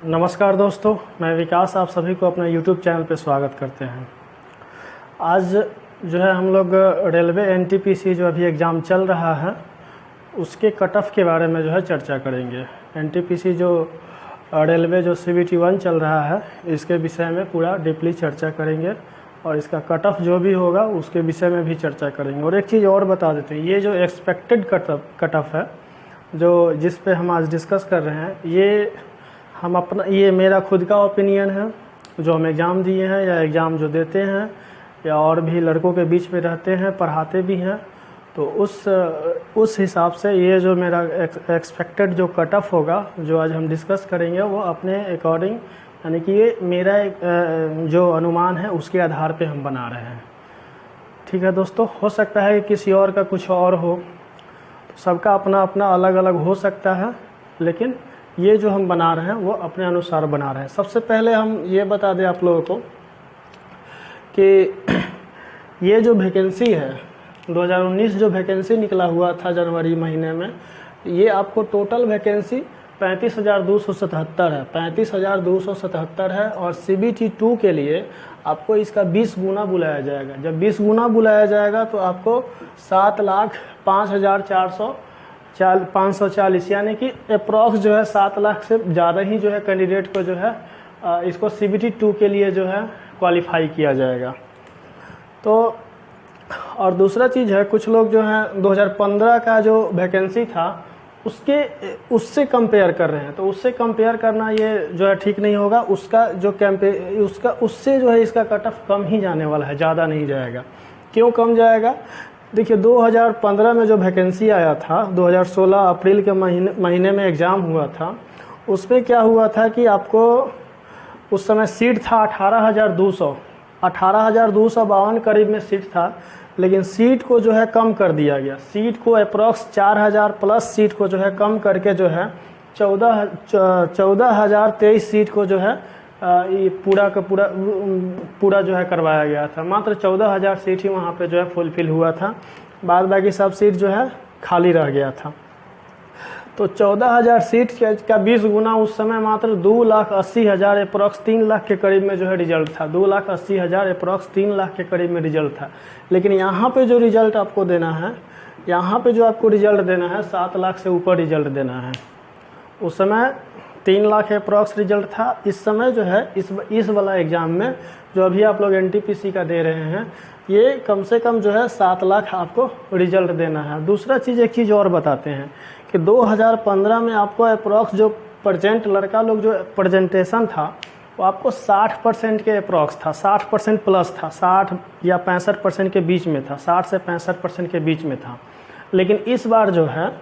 नमस्कार दोस्तों, मैं विकास आप सभी को अपने YouTube चैनल पे स्वागत करते हैं। आज जो है हम लोग रेलवे एनटीपीसी जो अभी एग्ज़ाम चल रहा है उसके कट ऑफ के बारे में जो है चर्चा करेंगे। एनटीपीसी जो रेलवे जो CBT 1 चल रहा है इसके विषय में पूरा डीपली चर्चा करेंगे और इसका कट ऑफ जो भी होगा उसके विषय में भी चर्चा करेंगे। और एक चीज़ और बता देते हैं, ये जो एक्सपेक्टेड कट ऑफ है जो जिस पे हम आज डिस्कस कर रहे हैं, ये मेरा खुद का ओपिनियन है जो हम एग्ज़ाम दिए हैं या एग्ज़ाम जो देते हैं या और भी लड़कों के बीच में रहते हैं, पढ़ाते भी हैं। तो उस हिसाब से ये जो मेरा एक्सपेक्टेड जो कट ऑफ होगा जो आज हम डिस्कस करेंगे वो अपने अकॉर्डिंग, यानी कि ये मेरा जो अनुमान है उसके आधार पे हम बना रहे हैं। ठीक है दोस्तों, हो सकता है कि किसी और का कुछ और हो, तो सबका अपना अपना अलग अलग हो सकता है, लेकिन ये जो हम बना रहे हैं वो अपने अनुसार बना रहे हैं। सबसे पहले हम ये बता दें आप लोगों को कि ये जो वैकेंसी है 2019 जो वैकेंसी निकला हुआ था जनवरी महीने में, ये आपको टोटल वैकेंसी 35,277 है, 35,277 है। और CBT 2 के लिए आपको इसका 20 गुना बुलाया जाएगा। जब 20 गुना बुलाया जाएगा तो आपको 7,05,440 यानी कि अप्रॉक्स जो है 7 लाख से ज़्यादा ही जो है कैंडिडेट को जो है इसको CBT 2 के लिए जो है क्वालिफाई किया जाएगा। तो और दूसरा चीज़ है, कुछ लोग जो है 2015 का जो वैकेंसी था उससे कंपेयर कर रहे हैं, तो उससे कंपेयर करना ये जो है ठीक नहीं होगा। उससे जो है इसका कट ऑफ कम ही जाने वाला है, ज़्यादा नहीं जाएगा। क्यों कम जाएगा? देखिए 2015 में जो वैकेंसी आया था, 2016 अप्रैल के महीने में एग्ज़ाम हुआ था, उसमें क्या हुआ था कि आपको उस समय सीट था 18,252 करीब में सीट था, लेकिन सीट को जो है कम कर दिया गया। सीट को अप्रॉक्स 4,000 प्लस सीट को जो है कम करके जो है 14,023 सीट को जो है ये पूरा का पूरा जो है करवाया गया था। मात्र 14,000 सीट ही वहाँ पे जो है फुलफिल हुआ था, बाद बाकी सब सीट जो है खाली रह गया था। तो 14,000 सीट का 20 गुना उस समय मात्र 2,80,000 अप्रॉक्स 3 लाख के करीब में जो है रिजल्ट था। 2,80,000 अप्रॉक्स 3 लाख के करीब में रिजल्ट था। लेकिन यहाँ पे जो रिजल्ट आपको देना है, यहाँ पे जो आपको रिजल्ट देना है 7 लाख से ऊपर रिजल्ट देना है। उस समय 3 लाख अप्रॉक्स रिजल्ट था। इस समय जो है इस वाला एग्ज़ाम में जो अभी आप लोग एनटीपीसी का दे रहे हैं, ये कम से कम जो है 7 लाख आपको रिजल्ट देना है। दूसरा चीज़, एक चीज़ और बताते हैं कि 2015 में आपको अप्रॉक्स जो लड़का लोग जो प्रेजेंटेशन था वो आपको 60% के अप्रॉक्स था, 60% प्लस था, 60 या 65% के बीच में था, 60 से 65% के बीच में था। लेकिन इस बार जो है,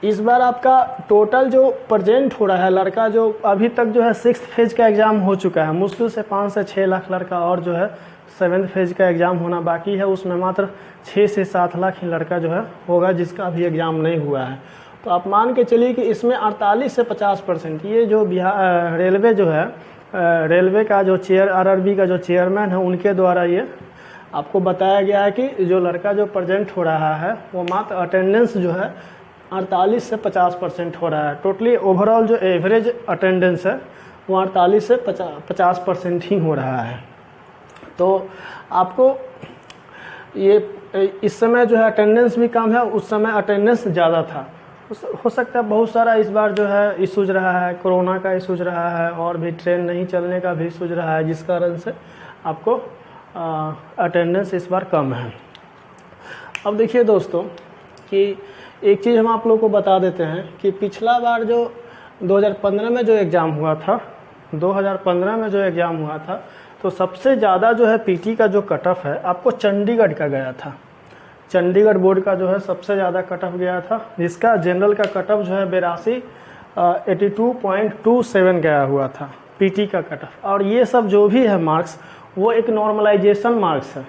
इस बार आपका टोटल जो प्रेजेंट हो रहा है लड़का, जो अभी तक जो है 6th फेज का एग्ज़ाम हो चुका है, मुश्किल से 5 से 6 लाख लड़का और जो है 7th फेज का एग्ज़ाम होना बाकी है, उसमें मात्र 6 से 7 लाख ही लड़का जो है होगा जिसका अभी एग्ज़ाम नहीं हुआ है। तो आप मान के चलिए कि इसमें 48 से 50% ये जो बिहार रेलवे जो है, रेलवे का जो RRB का जो चेयरमैन है उनके द्वारा ये आपको बताया गया है कि जो लड़का जो प्रेजेंट हो रहा है वो मात्र अटेंडेंस जो है 48 से 50% हो रहा है। टोटली ओवरऑल जो एवरेज अटेंडेंस है वो 48 से 50% ही हो रहा है। तो आपको ये इस समय जो है अटेंडेंस भी कम है, उस समय अटेंडेंस ज़्यादा था। हो सकता है बहुत सारा इस बार जो है इशूज रहा है, कोरोना का इशूज रहा है और भी ट्रेन नहीं चलने का भी इशूज रहा है, जिस कारण से आपको अटेंडेंस इस बार कम है। अब देखिए दोस्तों कि एक चीज़ हम आप लोगों को बता देते हैं कि पिछला बार जो 2015 में जो एग्ज़ाम हुआ था, 2015 में जो एग्ज़ाम हुआ था, तो सबसे ज़्यादा जो है PT का जो कट ऑफ है आपको चंडीगढ़ का गया था। चंडीगढ़ बोर्ड का जो है सबसे ज़्यादा कट ऑफ गया था, जिसका जनरल का कट ऑफ जो है 82.27 गया हुआ था PT का कट ऑफ। और ये सब जो भी है मार्क्स वो एक नॉर्मलाइजेशन मार्क्स है,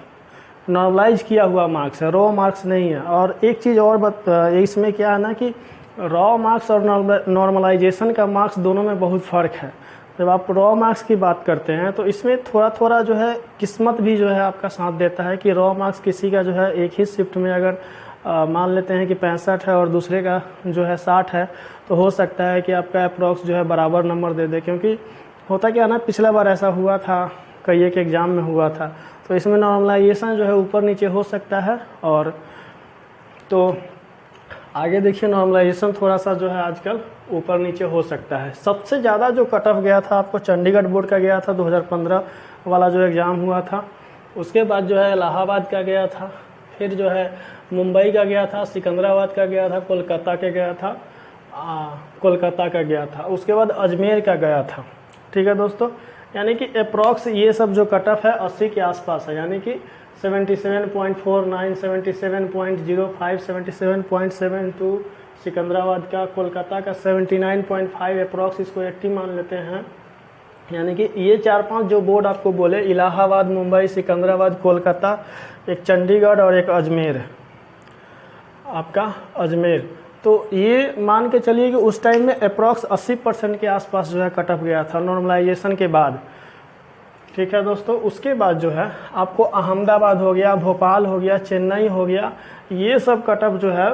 नॉर्मलाइज किया हुआ मार्क्स है, रॉ मार्क्स नहीं है। और एक चीज़ और इसमें क्या है ना कि रॉ मार्क्स और नॉर्मलाइजेशन का मार्क्स दोनों में बहुत फ़र्क है। जब आप रॉ मार्क्स की बात करते हैं तो इसमें थोड़ा थोड़ा जो है किस्मत भी जो है आपका साथ देता है कि रॉ मार्क्स किसी का जो है एक ही शिफ्ट में अगर मान लेते हैं कि 65 है और दूसरे का जो है 60 है, तो हो सकता है कि आपका अप्रॉक्स जो है बराबर नंबर दे दे, क्योंकि होता क्या ना, पिछला बार ऐसा हुआ था, कई एक एग्ज़ाम में हुआ था। तो इसमें नॉर्मलाइजेशन जो है ऊपर नीचे हो सकता है। और तो आगे देखिए, नॉर्मलाइजेशन थोड़ा सा जो है आजकल ऊपर नीचे हो सकता है। सबसे ज़्यादा जो कट ऑफ गया था आपको चंडीगढ़ बोर्ड का गया था, 2015 वाला जो एग्ज़ाम हुआ था। उसके बाद जो है इलाहाबाद का गया था, फिर जो है मुंबई का गया था, सिकंदराबाद का गया था, कोलकाता का गया था, कोलकाता का गया था, उसके बाद अजमेर का गया था। ठीक है दोस्तों, यानी कि अप्रॉक्स ये सब जो कट ऑफ है 80 के आसपास है, यानी कि 77.49, 77.05, 77.72 सिकंदराबाद का, कोलकाता का 79.5, अप्रॉक्स इसको 80 मान लेते हैं। यानी कि ये 4-5 जो बोर्ड आपको बोले, इलाहाबाद, मुंबई, सिकंदराबाद, कोलकाता, एक चंडीगढ़ और एक अजमेर, आपका अजमेर, तो ये मान के चलिए कि उस टाइम में अप्रॉक्स 80% के आसपास जो है कट ऑफ गया था नॉर्मलाइजेशन के बाद। ठीक है दोस्तों, उसके बाद जो है आपको अहमदाबाद हो गया, भोपाल हो गया, चेन्नई हो गया, ये सब कट ऑफ जो है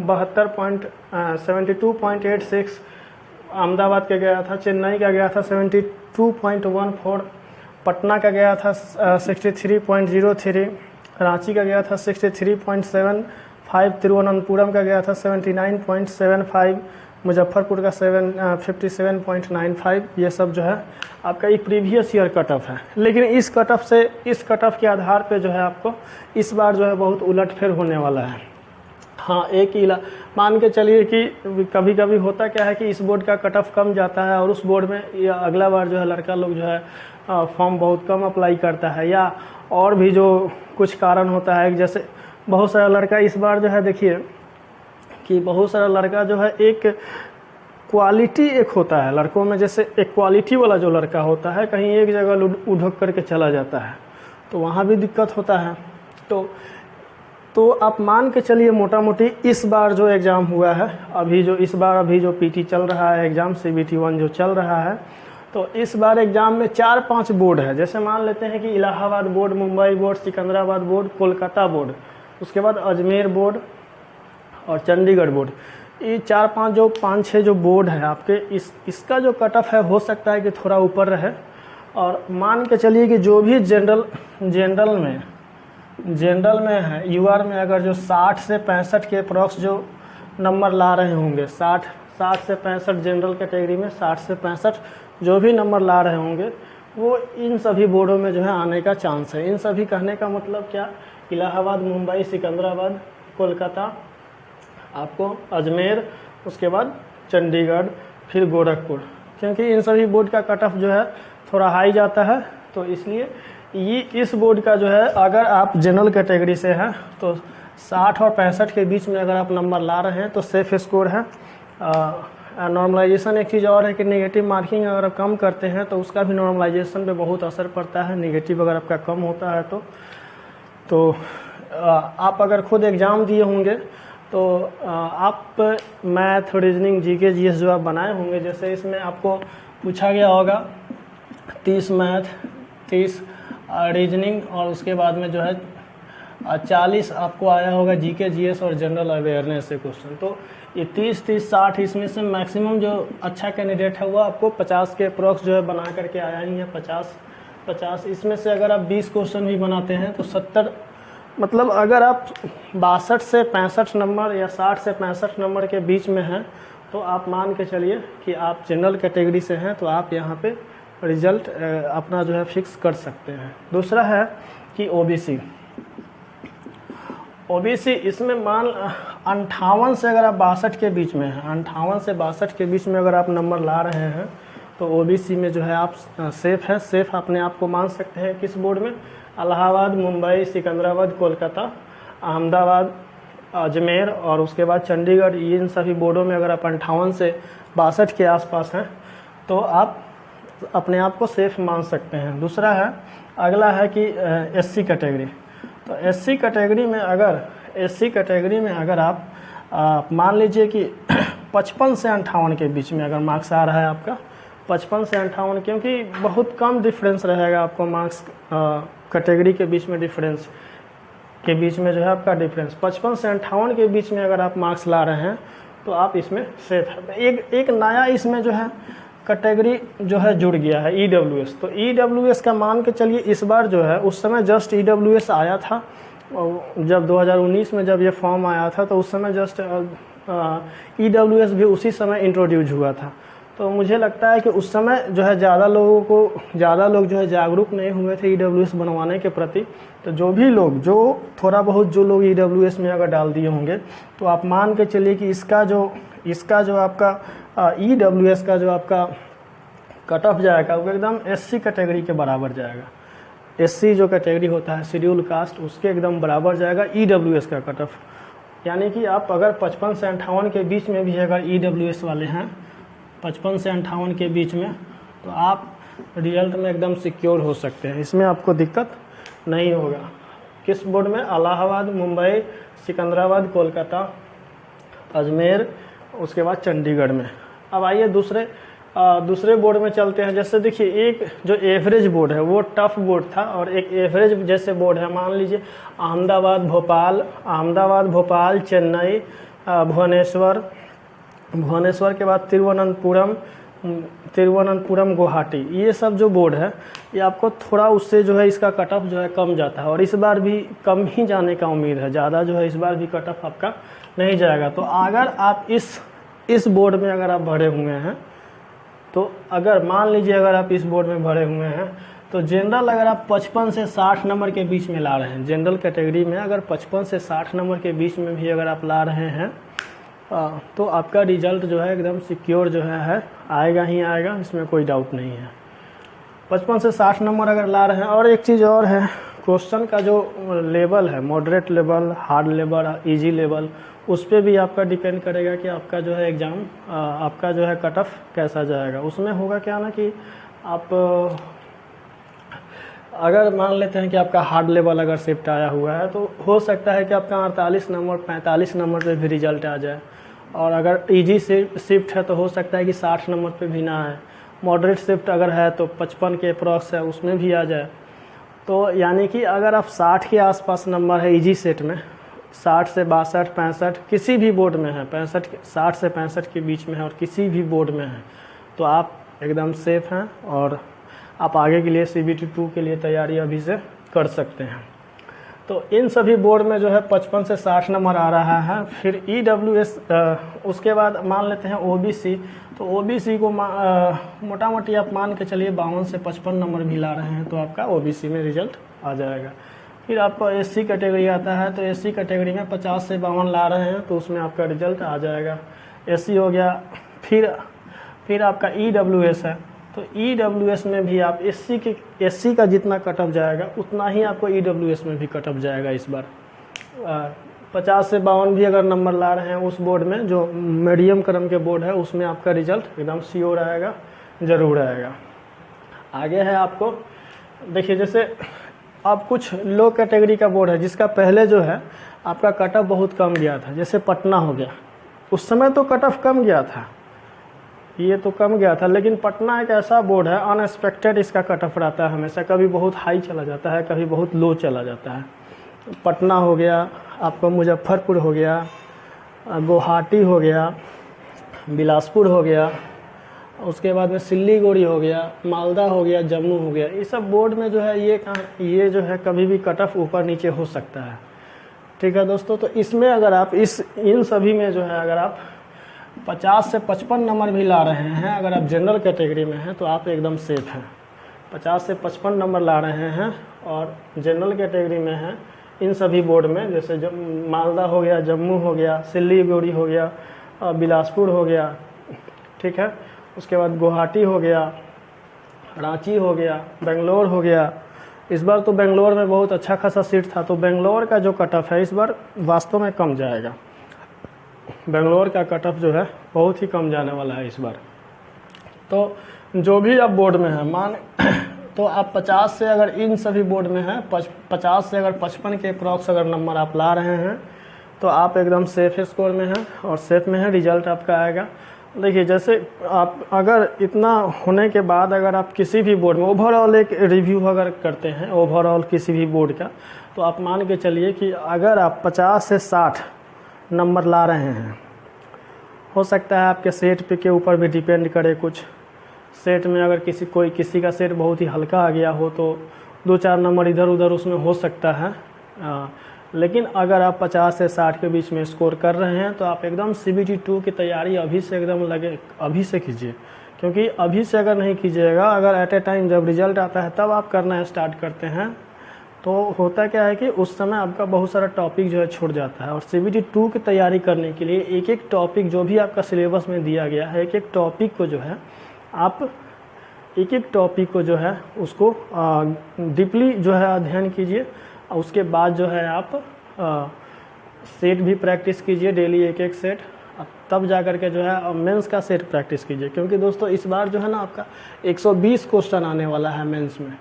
72.86 अहमदाबाद का गया था, चेन्नई का गया था 72.14, पटना का गया था 63.03, रांची का गया था 63.75, तिरुवनंतपुरम का गया था 79.75, मुजफ्फरपुर का 57.95। ये सब जो है आपका एक प्रीवियस ईयर कट ऑफ है। लेकिन इस कट ऑफ के आधार पे जो है आपको इस बार जो है बहुत उलटफेर होने वाला है। हाँ, एक ही मान के चलिए कि कभी कभी होता क्या है कि इस बोर्ड का कट ऑफ कम जाता है और उस बोर्ड में या अगला बार जो है लड़का लोग जो है फॉर्म बहुत कम अप्लाई करता है, या और भी जो कुछ कारण होता है। जैसे बहुत सारा लड़का इस बार जो है, देखिए कि बहुत सारा लड़का जो है, एक क्वालिटी एक होता है लड़कों में, जैसे एक क्वालिटी वाला जो लड़का होता है कहीं एक जगह उधक करके चला जाता है, तो वहाँ भी दिक्कत होता है। तो आप मान के चलिए मोटा मोटी इस बार जो एग्ज़ाम हुआ है, अभी जो पीटी चल रहा है, एग्ज़ाम CBT 1 जो चल रहा है, तो इस बार एग्ज़ाम में 4-5 बोर्ड है। जैसे मान लेते हैं कि Allahabad board, Mumbai board, Secunderabad board, Kolkata board, उसके बाद अजमेर बोर्ड और चंडीगढ़ बोर्ड। ये 5-6 जो बोर्ड है आपके, इसका जो कट ऑफ है हो सकता है कि थोड़ा ऊपर रहे। और मान के चलिए कि जो भी जनरल में है, यूआर में अगर जो 60 से 65 के अप्रॉक्स जो नंबर ला रहे होंगे, 60 से 65 जनरल कैटेगरी में 60 से 65 जो भी नंबर ला रहे होंगे, वो इन सभी बोर्डों में जो है आने का चांस है। इन सभी कहने का मतलब क्या, इलाहाबाद, मुंबई, सिकंदराबाद, कोलकाता, आपको अजमेर, उसके बाद चंडीगढ़, फिर गोरखपुर, क्योंकि इन सभी बोर्ड का कट ऑफ जो है थोड़ा हाई जाता है। तो इसलिए ये इस बोर्ड का जो है, अगर आप जनरल कैटेगरी से हैं तो 60 और 65 के बीच में अगर आप नंबर ला रहे हैं तो सेफ स्कोर है। नॉर्मलाइजेशन एक चीज़ और है कि नेगेटिव मार्किंग अगर आप कम करते हैं तो उसका भी नॉर्मलाइजेशन पे बहुत असर पड़ता है। नेगेटिव अगर आपका कम होता है तो आप अगर खुद एग्ज़ाम दिए होंगे तो आप मैथ, रीजनिंग, जीके, जीएस जो आप बनाए होंगे, जैसे इसमें आपको पूछा गया होगा 30 मैथ, 30 रीजनिंग और उसके बाद में जो है 40 आपको आया होगा जीके, जीएस और जनरल अवेयरनेस से क्वेश्चन। तो ये 30-60 इसमें से मैक्सिमम जो अच्छा कैंडिडेट है वो आपको 50 के अप्रॉक्स जो है बना करके आया ही है। 50 इसमें से अगर आप 20 क्वेश्चन भी बनाते हैं तो 70, मतलब अगर आप 62 से 65 नंबर या 60 से 65 नंबर के बीच में हैं तो आप मान के चलिए कि आप जनरल कैटेगरी से हैं, तो आप यहाँ पे रिजल्ट अपना जो है फिक्स कर सकते हैं। दूसरा है कि ओबीसी, इसमें मान 58 से अगर आप 62 के बीच में हैं, 58 से 62 के बीच में अगर आप नंबर ला रहे हैं तो ओबीसी में जो है आप सेफ़ हैं। सेफ़ अपने आप को मान सकते हैं किस बोर्ड में, इलाहाबाद, मुंबई, सिकंदराबाद, कोलकाता, अहमदाबाद, अजमेर और उसके बाद चंडीगढ़, इन सभी बोर्डों में अगर आप 58 से 62 के आसपास हैं तो आप अपने आप को सेफ़ मान सकते हैं। दूसरा है, अगला है कि एससी कैटेगरी। तो एससी कैटेगरी में अगर आप मान लीजिए कि 55 से 58 के बीच में अगर मार्क्स आ रहा है आपका 55 से 58, क्योंकि बहुत कम डिफरेंस रहेगा आपको मार्क्स कैटेगरी के बीच में डिफरेंस। के बीच में जो है आपका डिफरेंस 55 से 58 के बीच में अगर आप मार्क्स ला रहे हैं तो आप इसमें सेफ है। एक नया इसमें जो है कैटेगरी जो है जुड़ गया है EWS। तो EWS का मान के चलिए इस बार जो है, उस समय जस्ट EWS आया था, जब 2019 में जब ये फॉर्म आया था तो उस समय जस्ट EWS भी उसी समय इंट्रोड्यूस हुआ था। तो मुझे लगता है कि उस समय जो है ज़्यादा लोग जो है जागरूक नहीं हुए थे EWS बनवाने के प्रति। तो जो भी लोग थोड़ा बहुत जो लोग EWS में अगर डाल दिए होंगे तो आप मान के चलिए कि इसका जो आपका EWS का जो आपका कट ऑफ जाएगा वो एकदम SC कैटेगरी के बराबर जाएगा। SC जो कैटेगरी होता है शेड्यूल कास्ट, उसके एकदम बराबर जाएगा EWS का कट ऑफ। यानी कि आप अगर 55 से 58 के बीच में भी अगर EWS वाले हैं 55 से 58 के बीच में, तो आप रिजल्ट में एकदम सिक्योर हो सकते हैं, इसमें आपको दिक्कत नहीं होगा। किस बोर्ड में? इलाहाबाद, मुंबई, सिकंदराबाद, कोलकाता, अजमेर, उसके बाद चंडीगढ़ में। अब आइए दूसरे बोर्ड में चलते हैं। जैसे देखिए, एक जो एवरेज बोर्ड है वो टफ बोर्ड था, और एक एवरेज जैसे बोर्ड है, मान लीजिए अहमदाबाद, भोपाल, चेन्नई, भुवनेश्वर के बाद तिरुवनंतपुरम, गुवाहाटी, ये सब जो बोर्ड है ये आपको थोड़ा उससे जो है इसका कट ऑफ जो है कम जाता है, और इस बार भी कम ही जाने का उम्मीद है, ज़्यादा जो है इस बार भी कट ऑफ आपका नहीं जाएगा। तो अगर आप इस बोर्ड में अगर आप भरे हुए हैं, तो अगर मान लीजिए अगर आप इस बोर्ड में भरे हुए हैं तो जनरल अगर आप 55 से 60 नंबर के बीच में ला रहे हैं, जनरल कैटेगरी में अगर 55 से 60 नंबर के बीच में भी अगर आप ला रहे हैं तो आपका रिजल्ट जो है एकदम सिक्योर जो है आएगा ही आएगा, इसमें कोई डाउट नहीं है। 55 से 60 नंबर अगर ला रहे हैं, और एक चीज़ और है, क्वेश्चन का जो लेवल है, moderate level, hard level, easy level, उस पर भी आपका डिपेंड करेगा कि आपका जो है एग्ज़ाम आपका जो है कट ऑफ कैसा जाएगा। उसमें होगा क्या ना कि आप अगर मान लेते हैं कि आपका हार्ड लेवल अगर शिफ्ट आया हुआ है तो हो सकता है कि आपका 48 नंबर 45 नंबर पे भी रिजल्ट आ जाए, और अगर इजी शिफ्ट है तो हो सकता है कि 60 नंबर पे भी ना आए। मॉडरेट शिफ्ट अगर है तो 55 के अप्रॉक्स है, उसमें भी आ जाए। तो यानी कि अगर आप 60 के आसपास नंबर है इजी सेट में, 60 से 62, 65 किसी भी बोर्ड में है, 60 से 65 के बीच में है और किसी भी बोर्ड में है, तो आप एकदम सेफ हैं और आप आगे के लिए CBT 2 के लिए तैयारी अभी से कर सकते हैं। तो इन सभी बोर्ड में जो है 55 से 60 नंबर आ रहा है। फिर EWS उसके बाद मान लेते हैं OBC, तो OBC को मोटा मोटी आप मान के चलिए 52 से 55 नंबर भी ला रहे हैं तो आपका OBC में रिजल्ट आ जाएगा। फिर आपका SC कैटेगरी आता है, तो SC कैटेगरी में 50 से 52 ला रहे हैं तो उसमें आपका रिजल्ट आ जाएगा। SC हो गया। फिर आपका EWS है, तो EWS में भी आप SC का जितना कट ऑफ जाएगा उतना ही आपको EWS में भी कट ऑफ जाएगा इस बार। 50 से 52 भी अगर नंबर ला रहे हैं उस बोर्ड में, जो मीडियम क्रम के बोर्ड है, उसमें आपका रिजल्ट एकदम श्योर आएगा, ज़रूर आएगा। आगे है आपको देखिए, जैसे अब कुछ लो कैटेगरी का बोर्ड है जिसका पहले जो है आपका कट ऑफ बहुत कम गया था, जैसे पटना हो गया, उस समय तो कट ऑफ कम गया था, ये तो कम गया था, लेकिन पटना एक ऐसा बोर्ड है अनएक्सपेक्टेड इसका कट ऑफ रहता है हमेशा, कभी बहुत हाई चला जाता है, कभी बहुत लो चला जाता है। पटना हो गया, आपका मुजफ्फरपुर हो गया, गुवाहाटी हो गया, बिलासपुर हो गया, उसके बाद में सिल्लीगुड़ी हो गया, मालदा हो गया, जम्मू हो गया, ये सब बोर्ड में जो है ये जो है कभी भी कट ऑफ ऊपर नीचे हो सकता है। ठीक है दोस्तों, तो इसमें अगर आप इन सभी में जो है अगर आप 50 से 55 नंबर भी ला रहे हैं, अगर आप जनरल कैटेगरी में हैं तो आप एकदम सेफ हैं। 50 से 55 नंबर ला रहे हैं और जनरल कैटेगरी में हैं इन सभी बोर्ड में, जैसे मालदा हो गया, जम्मू हो गया, सिल्लीगुड़ी हो गया, बिलासपुर हो गया, ठीक है, उसके बाद गुवाहाटी हो गया, रांची हो गया, बेंगलोर हो गया। इस बार तो बेंगलोर में बहुत अच्छा खासा सीट था, तो बेंगलोर का जो कट ऑफ है इस बार वास्तव में कम जाएगा। बेंगलोर का कट ऑफ जो है बहुत ही कम जाने वाला है इस बार। तो जो भी आप बोर्ड में है तो आप 50 से अगर इन सभी बोर्ड में हैं 50 से अगर 55 के अप्रॉक्स अगर नंबर आप ला रहे हैं तो आप एकदम सेफ स्कोर में हैं और सेफ में है, रिजल्ट आपका आएगा। देखिए, जैसे आप अगर इतना होने के बाद अगर आप किसी भी बोर्ड में ओवरऑल एक रिव्यू अगर करते हैं ओवरऑल किसी भी बोर्ड का, तो आप मान के चलिए कि अगर आप 50 से 60 नंबर ला रहे हैं, हो सकता है आपके सेट पे के ऊपर भी डिपेंड करे। कुछ सेट में अगर किसी का सेट बहुत ही हल्का आ गया हो तो 2-4 नंबर इधर उधर उसमें हो सकता है। लेकिन अगर आप 50 से 60 के बीच में स्कोर कर रहे हैं तो आप एकदम CBT 2 की तैयारी अभी से एकदम अभी से कीजिए। क्योंकि अभी से अगर नहीं कीजिएगा, अगर एट ए टाइम जब रिजल्ट आता है तब आप करना स्टार्ट करते हैं, तो होता क्या है कि उस समय आपका बहुत सारा टॉपिक जो है छूट जाता है। और CBT 2 की तैयारी करने के लिए एक एक टॉपिक जो भी आपका सिलेबस में दिया गया है, एक एक टॉपिक को जो है आप उसको डीपली जो है अध्ययन कीजिए। उसके बाद जो है आप सेट भी प्रैक्टिस कीजिए, डेली एक एक सेट, तब जा कर के जो है मेंस का सेट प्रैक्टिस कीजिए। क्योंकि दोस्तों इस बार जो है ना आपका 120 क्वेश्चन आने वाला है मेंस में।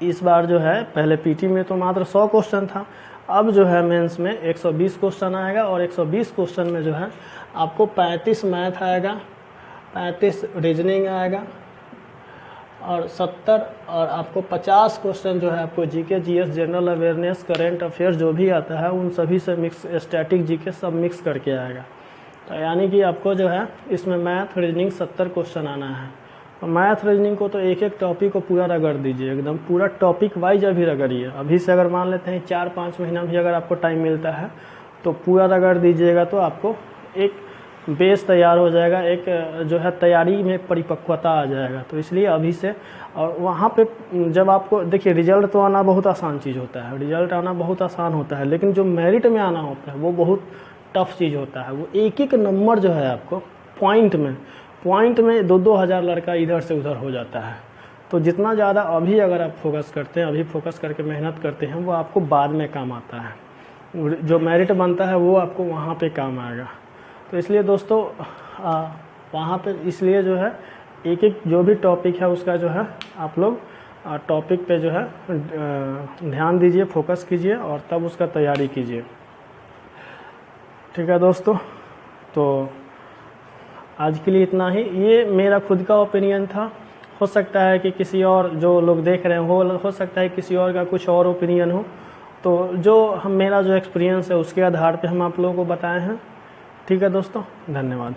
इस बार जो है, पहले पीटी में तो मात्र 100 क्वेश्चन था, अब जो है मेंस में 120 क्वेश्चन आएगा। और 120 क्वेश्चन में जो है आपको 35 मैथ आएगा, 35 रीजनिंग आएगा और 70 और आपको 50 क्वेश्चन जो है आपको GK, GS, general awareness, current affairs जो भी आता है उन सभी से मिक्स, स्टैटिक जीके सब मिक्स करके आएगा। तो यानी कि आपको जो है इसमें मैथ रीजनिंग 70 क्वेश्चन आना है। तो मैथ रीजनिंग को तो एक एक टॉपिक को पूरा रगड़ दीजिए, एकदम पूरा टॉपिक वाइज अभी रगड़िए। अभी से अगर मान लेते हैं 4-5 महीना भी अगर आपको टाइम मिलता है तो पूरा रगड़ दीजिएगा, तो आपको एक बेस तैयार हो जाएगा, एक जो है तैयारी में परिपक्वता आ जाएगा। तो इसलिए अभी से, और वहाँ पे जब आपको देखिए रिजल्ट तो आना बहुत आसान चीज़ होता है, रिजल्ट आना बहुत आसान होता है, लेकिन जो मेरिट में आना होता है वो बहुत टफ चीज़ होता है। वो एक एक नंबर जो है आपको पॉइंट में 2-2 हज़ार लड़का इधर से उधर हो जाता है। तो जितना ज़्यादा अभी अगर आप फोकस करते हैं, अभी फोकस करके मेहनत करते हैं, वो आपको बाद में काम आता है। जो मेरिट बनता है वो आपको वहाँ पे काम आएगा। तो इसलिए दोस्तों वहाँ पे इसलिए जो है एक एक जो भी टॉपिक है उसका जो है आप लोग टॉपिक पे जो है ध्यान दीजिए, फोकस कीजिए और तब उसका तैयारी कीजिए। ठीक है दोस्तों, तो आज के लिए इतना ही। ये मेरा खुद का ओपिनियन था, हो सकता है कि किसी और जो लोग देख रहे हो सकता है किसी और का कुछ और ओपिनियन हो। तो मेरा जो एक्सपीरियंस है उसके आधार पे हम आप लोगों को बताए हैं। ठीक है दोस्तों, धन्यवाद।